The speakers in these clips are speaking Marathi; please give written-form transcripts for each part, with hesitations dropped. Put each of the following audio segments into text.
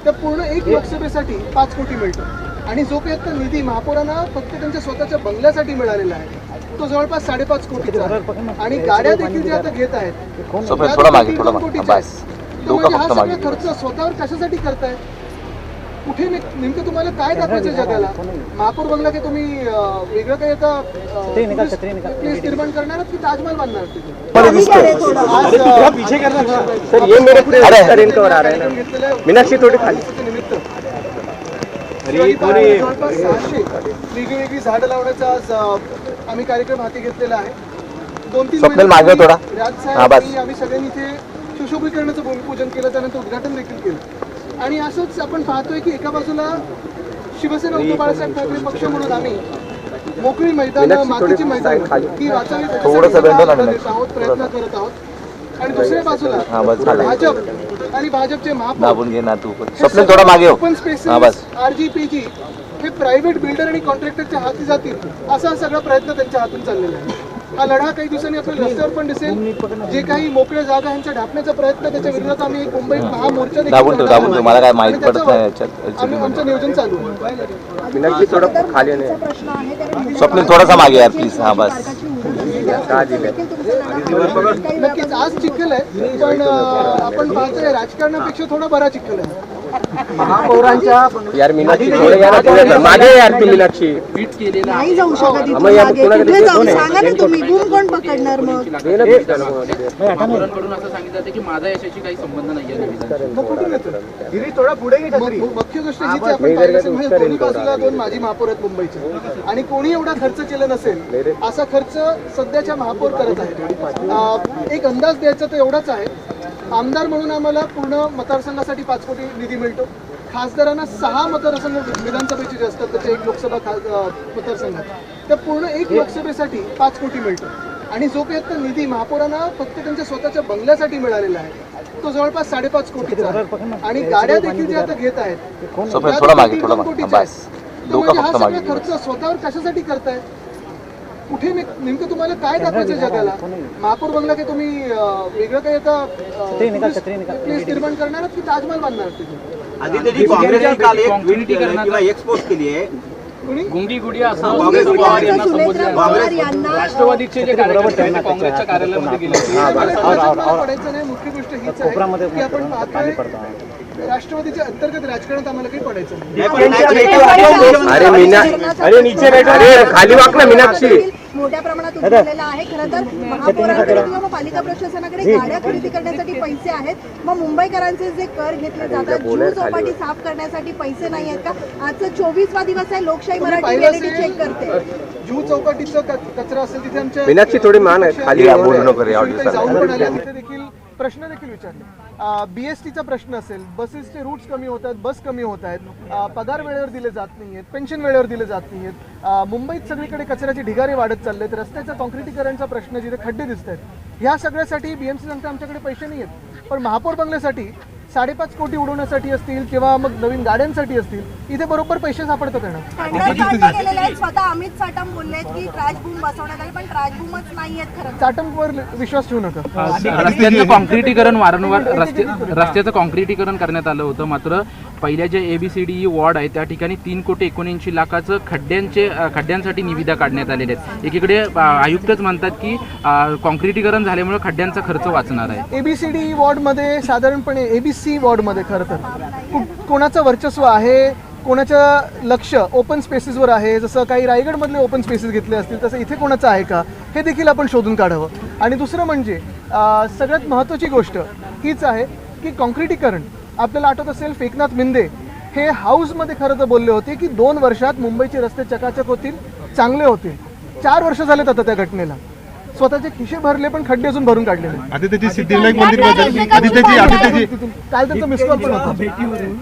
तर पूर्ण एक लोकसभेसाठी 5 कोटी मिळतो आणि जो काही आता निधी महापौरांना फक्त त्यांच्या स्वतःच्या बंगल्यासाठी मिळालेला आहे तो जवळपास 5.5 कोटीचा आहे आणि गाड्या देखील जे आता घेत आहेत हा सगळा खर्च स्वतःवर कशासाठी करताय? कुठे नेमकं तुम्हाला काय दाखवायचं जगाला? महापौर बंगला की तुम्ही वेगळं काही आता प्लेस निर्माण करणार की ताजमहल बांधणार मीनाक्षी थोडी खाली वेगवेगळी झाडं लावण्याचा आज आम्ही कार्यक्रम हाती घेतलेला आहे. 2-3 आम्ही सगळ्यांनी इथे सुशोभीकरणाचं भूमिपूजन केलं, त्यानंतर उद्घाटन देखील केलं आणि असंच आपण पाहतोय की एका बाजूला शिवसेना उद्धव बाळासाहेब ठाकरे पक्ष म्हणून आम्ही मोकळी मैदानं, मातीची मैदानं ही वाचावी प्रयत्न करत आहोत आणि दुसऱ्या बाजूला भाजप आणि भाजपचे महापौर ओपन स्पेसेस RGPG हे प्रायव्हेट बिल्डर आणि कॉन्ट्रॅक्टरच्या हाती जातील असा सगळा प्रयत्न त्यांच्या हातून चाललेला आहे. हा लढा काही दिवसांनी आपल्या रस्त्यावर पण दिसेल. जे काही मोकळ्या जागा ह्यांचा ढापण्याचा प्रयत्न त्याच्या विरोधात आम्ही मुंबईत महामोर्चा देखील आमचं नियोजन चालू आहे. थोडासा मागे यार प्लीज. हा बस नक्कीच आज चिखल आहे पण आपण पाहतोय राजकारणापेक्षा थोडा बरा चिखल आहे. महापौरांच्या यार मीनाक्षी मागे यार ती मीनाक्षी नाही जाऊ शकत कुठे जाऊ सांगा ना तुम्ही कोण पकडणार मग? महापौरांकडून असं सांगितलं जातं की माझा यशाशी काही संबंध नाहीये. मुख्य गोष्ट हीच आहे, आपण पाहिलं असेल म्हणजे दोन्ही बाजूला 2 माजी महापौर आहेत मुंबईचे आणि कोणी एवढा खर्च केला नसेल असा खर्च सध्याच्या महापौर करत आहेत. एक अंदाज द्यायचा तर एवढाच आहे, आमदार म्हणून आम्हाला पूर्ण मतदारसंघासाठी 5 कोटी निधी मिळतो. खासदारांना 6 मतदारसंघ विधानसभेचे जे असतात त्याचे 1 लोकसभा मतदारसंघात तर पूर्ण एक लोकसभेसाठी 5 कोटी मिळतो आणि जो काही आता निधी महापौरांना फक्त त्यांच्या स्वतःच्या बंगल्यासाठी मिळालेला आहे तो जवळपास 5.5 कोटीचा आहे आणि गाड्या देखील जे आता घेत आहेत हा सगळा खर्च स्वतःवर कशासाठी करताय? कुठे नेमकं तुम्हाला काय दाखवायचं जगाला? महापौर बंगला की तुम्ही वेगळं काही आता प्लेस निर्माण करणार की ताजमहल बांधणार? गुंडी गुडिया असं राष्ट्रवादीचे जे कार्यकर्ते काँग्रेसच्या कार्यालयामध्ये गेले पडायचं नाही. मुख्य गोष्ट हीच आहे की आपण पाहतोय राष्ट्रवादीच्या अंतर्गत राजकारणात आम्हाला काही पडायचं नाही. मोठ्या प्रमाणात उतरलेला आहे. खरं तर महापौरांकडे किंवा पालिका प्रशासनाकडे गाड्या खरेदी करण्यासाठी पैसे आहेत. मग मुंबईकरांचे जे कर घेतले जातात जुहू चौपाटी साफ करण्यासाठी पैसे नाही आहेत का? आजचा 24वा दिवस आहे. लोकशाही मराठी रिअलिटी चेक करते. जुहू चौपाटीचा कचरा असेल तिथे आमच्या मीनाक्षी थोडी मान आहे खाली जाऊन पण आल्या, तिथे देखील प्रश्न देखील विचारले. BSTचा प्रश्न असेल, बसेसचे रूट्स कमी होत आहेत, बस कमी होत आहेत, पगार वेळेवर दिले जात नाही आहेत, पेन्शन वेळेवर दिले जात नाही आहेत, मुंबईत सगळीकडे कचऱ्याचे ढिगारे वाढत चालले आहेत, रस्त्याचा कॉन्क्रिटीकरणचा प्रश्न जिथे खड्डे दिसत आहेत, ह्या सगळ्यासाठी BMC सांगते आमच्याकडे पैसे नाही आहेत. पण महापौर बंगल्यासाठी 5.5 कोटी उडवण्यासाठी असतील किंवा मग नवीन गाड्यांसाठी असतील इथे बरोबर पैसे सापडतात. स्वतः अमित साटम बोलले की ट्रॅश बूम बसवण्यात आले पण ट्रॅश बूमच नाहीये. खरं साटमवर विश्वास ठेवू नका. रस्त्याचं कॉन्क्रिटीकरण वारंवार रस्त्याचं कॉन्क्रिटीकरण करण्यात आलं होतं, मात्र पहिल्या जे ABCDE वॉर्ड आहे त्या ठिकाणी 3,79 लाखाचं खड्ड्यांसाठी निविदा काढण्यात आलेल्या आहेत. एकीकडे आयुक्तच म्हणतात की कॉन्क्रिटीकरण झाल्यामुळे खड्ड्यांचा खर्च वाचणार आहे. ABCDE वॉर्डमध्ये साधारणपणे ABC वॉर्डमध्ये खरं तर कोणाचं वर्चस्व आहे, कोणाचं लक्ष ओपन स्पेसेसवर आहे, जसं काही रायगडमधले ओपन स्पेसेस घेतले असतील तसं इथे कोणाचं आहे का हे देखील आपण शोधून काढावं. आणि दुसरं म्हणजे सगळ्यात महत्त्वाची गोष्ट हीच आहे की कॉन्क्रिटीकरण आपल्याला आठवत असेल एकनाथ मिंदे हे हाऊसमध्ये खरं तर बोलले होते की 2 वर्षात मुंबईचे रस्ते चकाचक होतील, चांगले होतील. 4 वर्ष झालेत आता त्या घटनेला. स्वतःचे खिशे भरले पण खड्डे अजून भरून काढले नाही. आदित्यजी सिद्धिविनायक मंदिर काल त्याचा मिस कॉल पण होता. भेटीवरून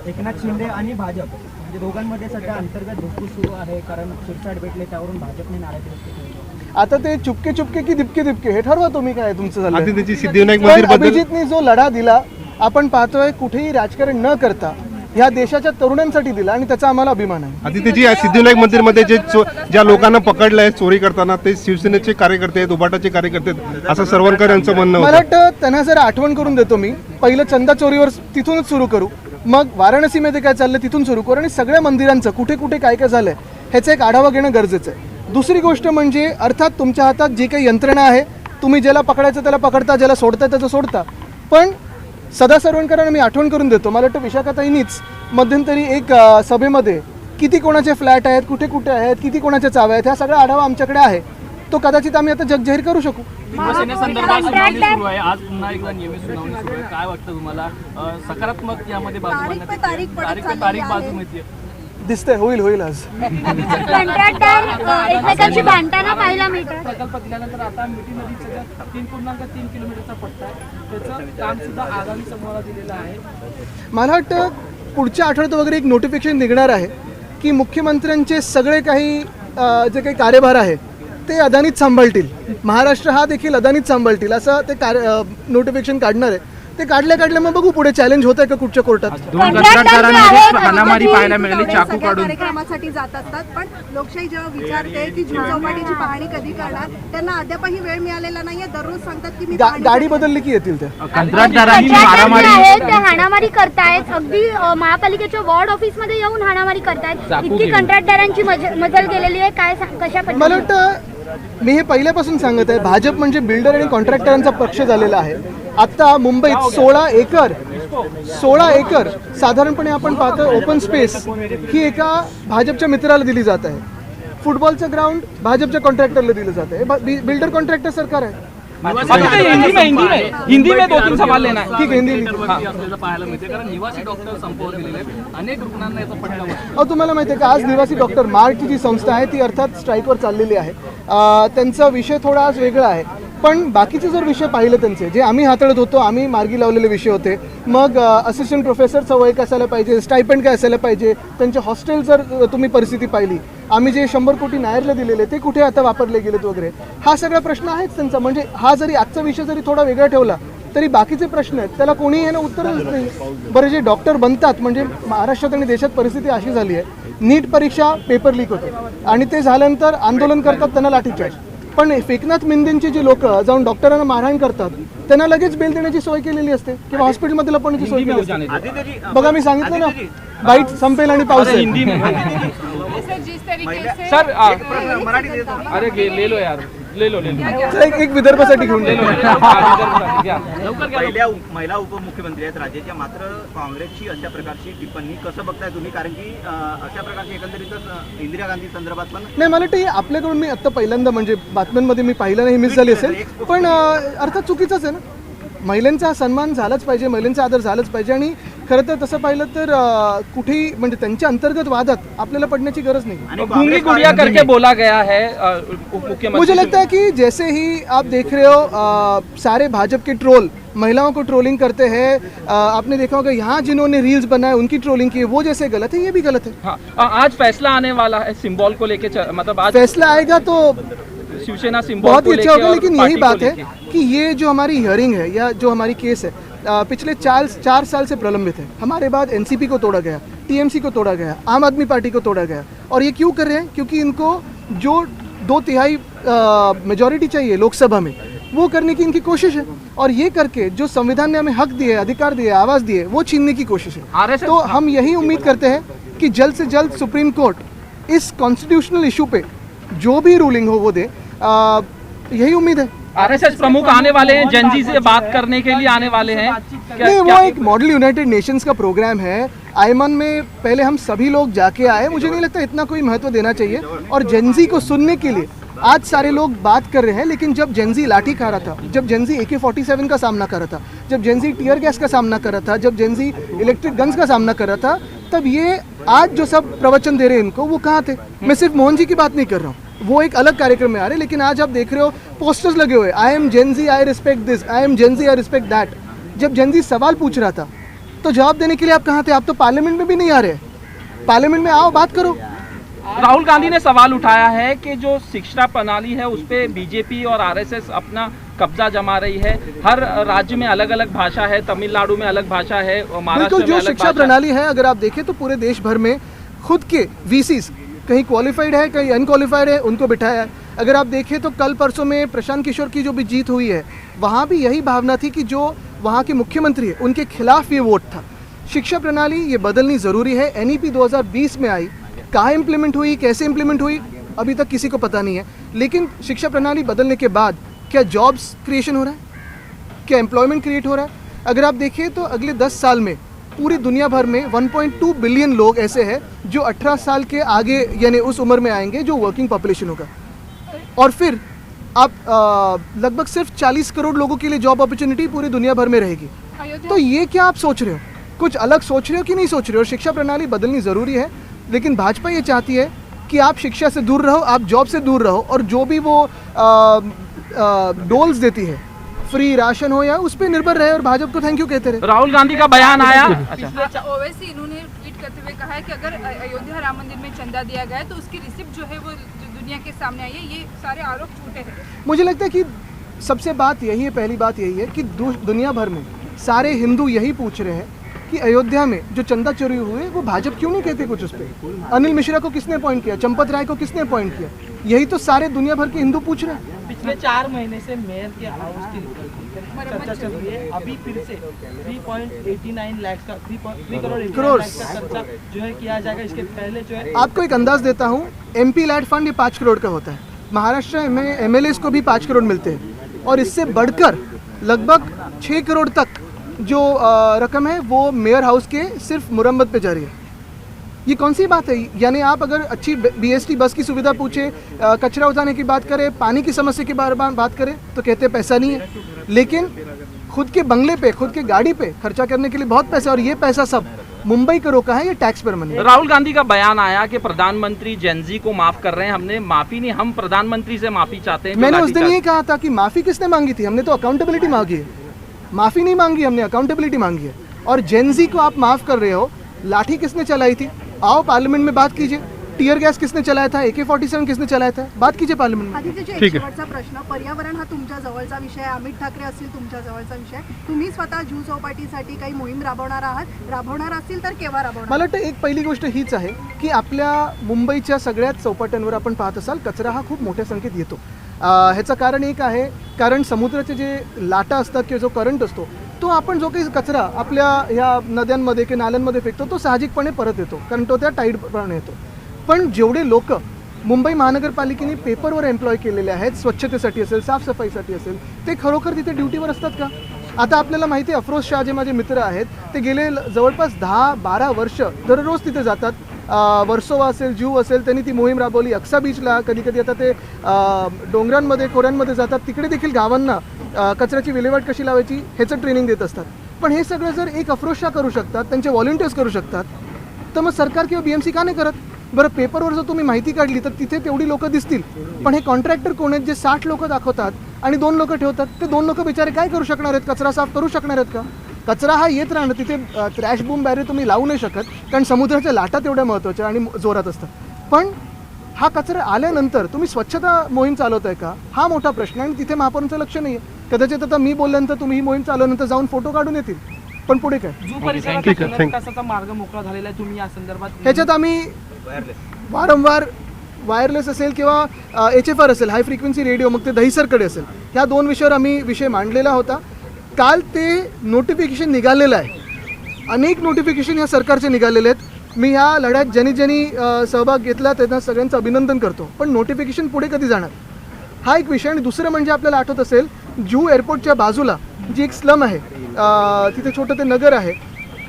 एकनाथ शिंदे आणि भाजप म्हणजे दोघांमध्ये सध्या अंतर्गत धुसफूस सुरू आहे, कारण शिरसाट भेटले त्यावरून भाजपने नाराजी व्यक्त केली. आता ते चुपके चुपके की दिपके दिपके हे ठरवा तुम्ही काय तुमचं झालं. आदित्यजी सिद्धिविनायक मंदिर अभिजितनी जो लढा दिला आपण पाहतोय कुठेही राजकारण न करता ह्या देशाच्या तरुणांसाठी दिला आणि त्याचा आम्हाला अभिमान आहे. आदित्यजी सिद्धिविनायक मंदिरमध्ये ज्या लोकांना पकडलंय चोरी करताना ते शिवसेनेचे कार्यकर्ते आहेत, उबाटाचे कार्यकर्ते आहेत असं सरवणकर यांचं म्हणणं मला वाटतं त्यांना जरा आठवण करून देतो मी. पहिलं चंदा चोरीवर तिथूनच सुरू करू. मग वाराणसीमध्ये काय चाललं तिथून सुरू करू आणि सगळ्या मंदिरांचं कुठे कुठे काय काय झालं आहे ह्याचा एक आढावा घेणं गरजेचं आहे. दुसरी गोष्ट म्हणजे अर्थात तुमच्या हातात जी काही यंत्रणा आहे, तुम्ही ज्याला पकडायचं त्याला पकडता, ज्याला सोडता त्याचं सोडता, पण सदा सर्वांकरांना मी आठवण करून देतो, मला वाटतं विशाखाताईंनीच मध्यंतरी एक सभेमध्ये किती कोणाचे फ्लॅट आहेत, कुठे कुठे आहेत, किती कोणाच्या चाव्या आहेत, ह्या सगळा आढावा आमच्याकडे आहे. तो कदाचित आम्ही आता जगजाहीर करू शकू. शिवसेनेसंदर्भात सुनावणी सुरू आहे, आज पुन्हा एकदा नियमित सुनावणी सुरू आहे. काय वाटतं तुम्हाला, सकारात्मक यामध्ये बाजू मांडण्यात तारीख बाजू मिळते? दिसतंय, होईल आज. कंत्राटदार एकमेकांची भांडताना पाहायला मिळतात. प्रकल्प दिल्यानंतर आता मिठी नदीचं 3.3 किलोमीटरचा पट्टा आहे, त्याचं काम सुद्धा आगामी समूहाला दिलेलं आहे. मला वाटतं पुढच्या आठवड्यात वगैरे एक नोटिफिकेशन निघणार आहे की मुख्यमंत्र्यांचे सगळे काही जे काही कार्यभार आहे ते अदानीच सांभाळतील, महाराष्ट्र हा देखील अदानीच सांभाळतील असं ते नोटिफिकेशन काढणार आहे. ते काढल्या मग बघू पुढे चॅलेंज होत आहे का कुठच्या कोर्टात. दोन कंत्राटदारांमध्ये हाणामारी पाहायला मिळाली, चाकू काढून. कार्यक्रमासाठी जात असतात, पण लोकशाही जेव्हा विचारते की जुहू चौपाटीची पाहणी कधी करणार, त्यांना अद्यापही वेळ मिळालेला नाहीये. दररोज सांगतात की मी गाडी बदलली की येतील त्या. कंत्राटदारांनी कंत्राटदार आहेत ते हाणामारी करतायत, अगदी महापालिकेच्या वॉर्ड ऑफिस मध्ये येऊन हाणामारी करतायत. इतकी कंत्राटदारांची मजल गेलेली आहे. काय कशा मला पद्धतीने? वाटतं मी हे पहिल्यापासून सांगत आहे, भाजप म्हणजे बिल्डर आणि कॉन्ट्रॅक्टरांचा पक्ष झालेला आहे. आता मुंबईत 16 एकर साधारणपणे आपण पाहतो ओपन स्पेस ही एका भाजपच्या मित्राला दिली जात आहे. फुटबॉलचं ग्राउंड भाजपच्या कॉन्ट्रॅक्टरला दिलं जात आहे. बिल्डर कॉन्ट्रॅक्टर सरकार आहे. हिंदी में 2-3 सवाल लेना है. ठीक आहे, हिंदी असल्याचं पाहायला मिळते, कारण निवासी डॉक्टर संपवून दिलेले आहेत. अनेक रुग्णांना याचा फटका बसतो. तुम्हाला माहिती आहे का, आज निवासी डॉक्टर मार्टची जी संस्था आहे ती अर्थात स्ट्राईकवर चाललेली आहे. त्यांचा विषय थोडा आज वेगळा आहे, पण बाकीचे जर विषय पाहिले त्यांचे जे आम्ही हाताळत होतो, आम्ही मार्गी लावलेले विषय होते. मग असिस्टंट प्रोफेसरचं वय काय असायला पाहिजे, स्टायपेंड काय असायला पाहिजे, त्यांचे हॉस्टेल जर तुम्ही परिस्थिती पाहिली, आम्ही जे 100 कोटी नायरला दिलेले ते कुठे आता वापरले गेलेत वगैरे, हा सगळा प्रश्न आहेच त्यांचा. म्हणजे हा जरी आजचा विषय जरी थोडा वेगळा ठेवला तरी बाकीचे प्रश्न आहेत त्याला कोणीही ह्यानं उत्तरच नाही. बरं, जे डॉक्टर बनतात म्हणजे महाराष्ट्रात आणि देशात परिस्थिती अशी झाली आहे, नीट परीक्षा पेपर लीक होते आणि ते झाल्यानंतर आंदोलन करतात, त्यांना लाठीचार्ज. पण एकनाथ मिंदेंची जी लोक जाऊन डॉक्टरांना मारहाण करतात त्यांना लगेच बेल देण्याची सोय केलेली असते किंवा हॉस्पिटलमध्ये लपवण्याची सोय केली असते. बघा, मी सांगितलं ना, बाईट संपेल आणि पाऊस येईल. सर अरे ले लो यार, ले लो. एक विदर्भासाठी घेऊन पहिल्या महिला उपमुख्यमंत्री आहेत राज्याच्या, मात्र काँग्रेसची अशा प्रकारची टिप्पणी कसं बघताय तुम्ही? कारण की अशा प्रकारची एकंदरीतच इंदिरा गांधी संदर्भात पण नाही, मला वाटतं आपल्याकडून मी आत्ता पहिल्यांदा म्हणजे बातम्यांमध्ये मी पाहिलं नाही, मिस झाली असेल, पण अर्थात चुकीचंच आहे ना. महिलांचा सन्मान झालाच पाहिजे, महिलांचा आदर झालाच पाहिजे. आणि खरं तर तसं पाहिलं तर कुठेही म्हणजे त्यांच्या अंतर्गत वादात आपल्याला पडण्याची गरज नाही. गूंगी गुड़िया करके बोला गया है मुख्यमंत्री. मुझे लगता है कि जैसे ही आप देख रहे हो सारे भाजपा के ट्रोल महिलाओं को ट्रोलिंग करते हैं, आपने देखा होगा यहाँ जिन्होंने रील्स बनाए उनकी ट्रोलिंग की, वो जैसे गलत है ये भी गलत है. हाँ, आज फैसला आने वाला है सिंबल को लेके, मतलब आज फैसला आएगा तो शिवसेना सिंबल बहुत ही को अच्छा होगा. लेके लेकिन और यही पार्टी बात को है लेके। कि ये जो हमारी हियरिंग है या जो हमारी केस है पिछले 4 साल से प्रलंबित है. हमारे बाद एनसीपी को तोड़ा गया, टीएमसी को तोड़ा गया, आम आदमी पार्टी को तोड़ा गया. और ये क्यों कर रहे हैं? क्योंकि इनको जो 2/3 मेजॉरिटी चाहिए लोकसभा में वो करने की इनकी कोशिश है. और ये करके जो संविधान ने हमें हक दिए, अधिकार दिए, आवाज़ दिए, वो छीनने की कोशिश है. तो हम यही उम्मीद करते हैं कि जल्द से जल्द सुप्रीम कोर्ट इस कॉन्स्टिट्यूशनल इशू पे जो भी रूलिंग हो वो दे. यही उम्मीद है. आरएसएस प्रमुख आने वाले हैं, जनजी से बात करने के लिए आने वाले हैं. नहीं, वो एक मॉडल यूनाइटेड नेशंस का प्रोग्राम है. आयमन में पहले हम सभी लोग जाके आए. मुझे नहीं लगता इतना कोई महत्व देना चाहिए. और जेनजी को सुनने के लिए आज सारे लोग बात कर रहे हैं, लेकिन जब जेनजी लाठी खा रहा था, जब जेनजी AK-47 का सामना कर रहा था, जब जेनजी टीयर गैस का सामना कर रहा था, जब जेनजी इलेक्ट्रिक गन्स का सामना कर रहा था, तब ये आज जो सब प्रवचन दे रहे हैं इनको, वो कहाँ थे? मैं सिर्फ मोहन जी की बात नहीं कर रहा हूँ, वो एक अलग कार्यक्रम में आ रहे. लेकिन आज आप देख रहे हो पोस्टर्स लगे हुए, I am Gen Z, I respect this, I am Gen Z, I respect that. जब जेनजी सवाल पूछ रहा था तो जवाब देने के लिए आप कहाँ थे? आप तो पार्लियामेंट में भी नहीं आ रहे. पार्लियामेंट में आओ, बात करो. राहुल गांधी ने सवाल उठाया है कि जो शिक्षा प्रणाली है उस पर बीजेपी और आरएसएस अपना कब्जा जमा रही है. हर राज्य में अलग अलग भाषा है, तमिलनाडु में अलग भाषा है, महाराष्ट्र में जो अलग शिक्षा प्रणाली है, अगर आप देखें तो पूरे देश भर में खुद के VCs कहीं क्वालिफाइड है, कहीं अनक्वालिफाइड है, उनको बिठाया है. अगर आप देखें तो कल परसों में प्रशांत किशोर की जो भी जीत हुई है, वहाँ भी यही भावना थी कि जो वहाँ के मुख्यमंत्री है उनके खिलाफ ये वोट था. शिक्षा प्रणाली ये बदलनी ज़रूरी है। NEP 2020 में आई, कहाँ इम्प्लीमेंट हुई, कैसे इम्प्लीमेंट हुई, अभी तक किसी को पता नहीं है। लेकिन शिक्षा प्रणाली बदलने के बाद क्या जॉब्स क्रिएशन हो रहा है, क्या एम्प्लॉयमेंट क्रिएट हो रहा है? अगर आप देखिए तो अगले 10 साल में पूरी दुनिया भर में 1.2 बिलियन लोग ऐसे हैं जो 18 साल के आगे यानी उस उम्र में आएंगे, जो वर्किंग पॉपुलेशन होगा। और फिर आप लगभग सिर्फ 40 करोड़ लोगों के लिए जॉब अपॉर्चुनिटी पूरी दुनिया भर में रहेगी। तो ये क्या आप सोच रहे हो, कुछ अलग सोच रहे हो कि नहीं सोच रहे हो? शिक्षा प्रणाली बदलनी ज़रूरी है, लेकिन भाजपा ये चाहती है कि आप शिक्षा से दूर रहो, आप जॉब से दूर रहो, और जो भी वो डोल्स देती है, फ्री राशन हो या उस पर निर्भर रहे और भाजपा को थैंक यू कहते रहे। राहुल गांधी का बयान आया। अच्छा, ओवैसी इन्होंने ट्वीट करते हुए कहा है कि अगर अयोध्या राम मंदिर में चंदा दिया गया है तो उसकी रिसिप्ट जो है वो दुनिया के सामने आई है। ये सारे आरोप झूठे हैं। मुझे लगता है कि सबसे बात यही है, पहली बात यही है कि दुनिया भर में सारे हिंदू यही पूछ रहे हैं कि अयोध्या में जो चंदा चोरी हुए वो भाजपा क्यों नहीं कहते कुछ उस पर? अनिल मिश्रा को किसने पॉइंट किया, चंपत राय को किसने पॉइंट किया? यही तो सारे दुनिया भर के हिंदू पूछ रहे हैं। पिछले 4 महीने से मेयर के हाउस की चर्चा चल रही है। अभी फिर से 3.89 लाख का 3 करोड़ का खर्चा जो है किया जाएगा। इसके पहले जो है आपको एक अंदाज देता हूँ, MP लैड फंड ये 5 करोड़ का होता है, महाराष्ट्र में MLAs को भी 5 करोड़ मिलते हैं, और इससे बढ़कर लगभग 6 करोड़ तक जो रकम है वो मेयर हाउस के सिर्फ मुरम्मत पे जा रही है। ये कौन सी बात है? यानी आप अगर अच्छी BST बस की सुविधा पूछे, कचरा उठाने की बात करें, पानी की समस्या की बात करें तो कहते हैं पैसा नहीं है, लेकिन खुद के बंगले पे, खुद के गाड़ी पे खर्चा करने के लिए बहुत पैसा, और ये पैसा सब मुंबई को रोका है, ये टैक्स पर मनी है। राहुल गांधी का बयान आया कि प्रधानमंत्री जेनजी को माफ कर रहे हैं, हमने माफी नहीं, हम प्रधानमंत्री से माफी चाहते हैं। मैंने उस दिन ये कहा था कि माफी किसने मांगी थी? हमने तो अकाउंटेबिलिटी मांगी है, माफी नहीं मांगी हमने, अकाउंटेबिलिटी मांगी है। और जेनजी को आप माफ कर रहे हो, लाठी किसने चलाई थी? आओ पार्लियामेंट में बात कीजिए। टीयर गॅस किसने चलाया था, AK-47 किसने चलाया था, बात कीजिए पार्लियामेंट में। आदित्यजी, एक शेवटचा प्रश्न, पर्यावरण हा तुमच्या जवळचा विषय आहे, अमित ठाकरे असतील तुमच्या जवळचा विषय, तुम्ही स्वतः जुहू चौपाटीसाठी काही मोहीम राबवणार असतील तर केव्हा राबवणार? मला वाटतं एक पहिली गोष्ट हीच आहे की आपल्या मुंबईच्या सगळ्याच चौपाट्यांवर आपण पाहत असाल कचरा हा खूप मोठ्या संख्येत येतो। ह्याचं कारण एक आहे, कारण समुद्राचे जे लाटा असतात किंवा जो करंट असतो तो आपण जो काही कचरा आपल्या ह्या नद्यांमध्ये किंवा नाल्यांमध्ये फेकतो तो साहजिकपणे परत येतो, कारण तो त्या टाईडप्रमाणे येतो। पण जेवढे लोक मुंबई महानगरपालिकेने पेपरवर एम्प्लॉय केलेले आहेत, स्वच्छतेसाठी असेल, साफसफाईसाठी असेल, ते खरोखर तिथे ड्युटीवर असतात का? आता आपल्याला माहिती आहे, अफरोज शाह जे माझे मित्र आहेत ते गेले जवळपास 10-12 वर्ष दररोज तिथे जातात। वर्सोवा असेल, जुहू असेल, त्यांनी ती मोहीम राबवली। अक्सा बीचला कधी कधी आता ते डोंगरांमध्ये, खोऱ्यांमध्ये जातात, तिकडे देखील गावांना कचऱ्याची विल्हेवाट कशी लावायची ह्याचं ट्रेनिंग देत असतात। पण हे सगळं जर एक अफरोज शाह करू शकतात, त्यांचे व्हॉलंटियर्स करू शकतात, तर मग सरकार किंवा BMC का नाही करत? बरं, पेपरवर जर तुम्ही माहिती काढली तर तिथे तेवढी लोक दिसतील, पण हे कॉन्ट्रॅक्टर कोण आहेत जे 60 लोक दाखवतात आणि 2 लोक ठेवतात? ते 2 लोक बिचारे काय करू शकणार आहेत? कचरा साफ करू शकणार आहेत का? कचरा हा येत राहणं, तिथे क्रॅश बूम बॅरियर तुम्ही लावू नाही शकत, कारण समुद्राच्या लाटा तेवढ्या महत्त्वाच्या आणि जोरात असतात। पण हा कचरा आल्यानंतर तुम्ही स्वच्छता मोहीम चालवताय का, हा मोठा प्रश्न आहे, आणि तिथे महापौरांचं लक्ष नाही आहे। कदाचित आता मी बोलल्यानंतर तुम्ही ही मोहीम चालवल्यानंतर जाऊन फोटो काढून येतील, पण पुढे काय? जुहू परिसरात विकासाचा मार्ग मोकळा झालेला आहे, तुम्ही या संदर्भात ह्याच्यात आम्ही वारंवार वायरलेस असेल किंवा HFR असेल, हाय फ्रिक्वेन्सी रेडिओ, मग ते दहिसरकडे असेल, ह्या 2 विषयावर आम्ही विषय मांडलेला होता। काल ते नोटिफिकेशन निघालेलं आहे, अनेक नोटिफिकेशन या सरकारचे निघालेले आहेत। मी ह्या लढ्यात ज्यांनी सहभाग घेतला त्यांना सगळ्यांचं अभिनंदन करतो, पण नोटिफिकेशन पुढे कधी जाणार हा एक विषय। आणि दुसरं म्हणजे आपल्याला आठवत असेल, जुहू एअरपोर्टच्या बाजूला जी एक स्लम आहे, तिथे छोटं ते नगर आहे,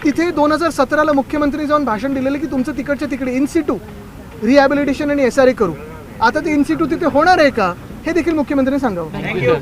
तिथे 2017ला मुख्यमंत्री जाऊन भाषण दिलेलं की तुमचं तिकडच्या तिकडे इन सिटू रिहॅबिलिटेशन आणि SRA करू। आता ते इन सिटू तिथे होणार आहे का हे देखील मुख्यमंत्र्यांनी सांगावं। थँक्यू.